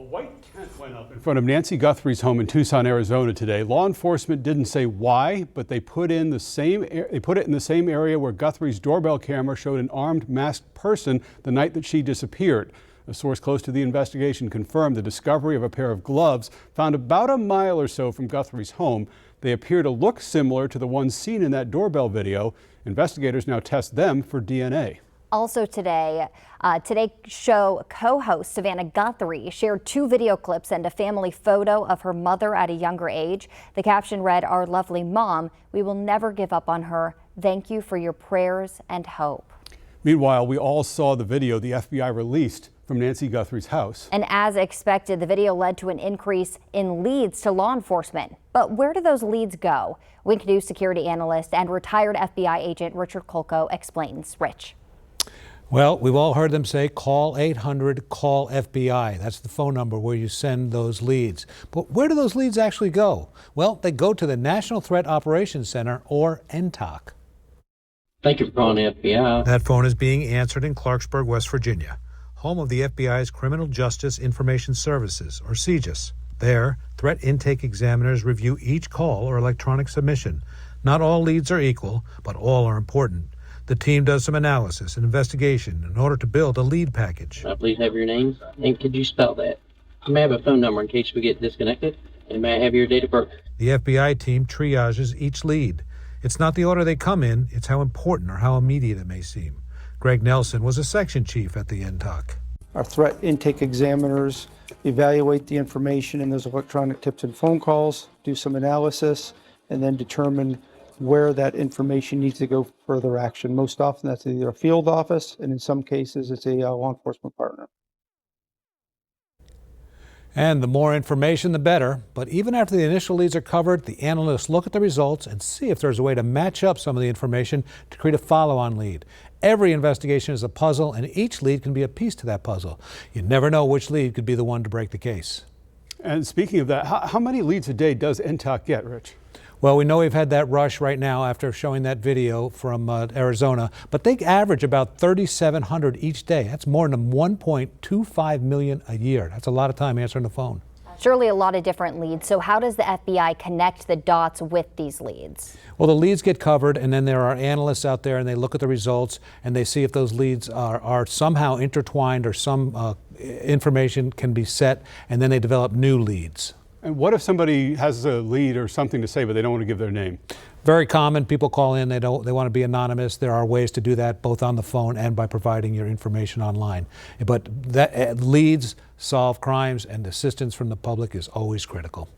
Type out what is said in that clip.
A white tent went up in front of Nancy Guthrie's home in Tucson, Arizona today. Law enforcement didn't say why, but they put it in the same area where Guthrie's doorbell camera showed an armed, masked person the night that she disappeared. A source close to the investigation confirmed the discovery of a pair of gloves found about a mile or so from Guthrie's home. They appear to look similar to the ones seen in that doorbell video. Investigators now test them for DNA. Also today, Today Show co-host Savannah Guthrie shared 2 video clips and a family photo of her mother at a younger age. The caption read, "Our lovely mom, we will never give up on her. Thank you for your prayers and hope." Meanwhile, we all saw the video the FBI released from Nancy Guthrie's house. And as expected, the video led to an increase in leads to law enforcement. But where do those leads go? Wink News security analyst and retired FBI agent Richard Kolko explains. Rich. Well, we've all heard them say, call 800, call FBI. That's the phone number where you send those leads. But where do those leads actually go? Well, they go to the National Threat Operations Center, or NTOC. Thank you for calling the FBI. That phone is being answered in Clarksburg, West Virginia, home of the FBI's Criminal Justice Information Services, or CJIS. There, threat intake examiners review each call or electronic submission. Not all leads are equal, but all are important. The team does some analysis and investigation in order to build a lead package. Please have your name, and could you spell that? I may have a phone number in case we get disconnected, and may I have your date of birth? The FBI team triages each lead. It's not the order they come in, it's how important or how immediate it may seem. Greg Nelson was a section chief at the NTOC. Our threat intake examiners evaluate the information in those electronic tips and phone calls, do some analysis, and then determine where that information needs to go for further action. Most often that's either a field office, and in some cases it's a law enforcement partner. And the more information, the better. But even after the initial leads are covered, the analysts look at the results and see if there's a way to match up some of the information to create a follow-on lead. Every investigation is a puzzle, and each lead can be a piece to that puzzle. You never know which lead could be the one to break the case. And speaking of that, how many leads a day does NTOC get, Rich? Well, we know we've had that rush right now after showing that video from Arizona, but they average about 3,700 each day. That's more than 1.25 million a year. That's a lot of time answering the phone. Surely a lot of different leads. So how does the FBI connect the dots with these leads? Well, the leads get covered, and then there are analysts out there, and they look at the results, and they see if those leads are somehow intertwined or some information can be set, and then they develop new leads. And what if somebody has a lead or something to say, but they don't want to give their name? Very common. People call in. They want to be anonymous. There are ways to do that, both on the phone and by providing your information online. But leads solve crimes, and assistance from the public is always critical.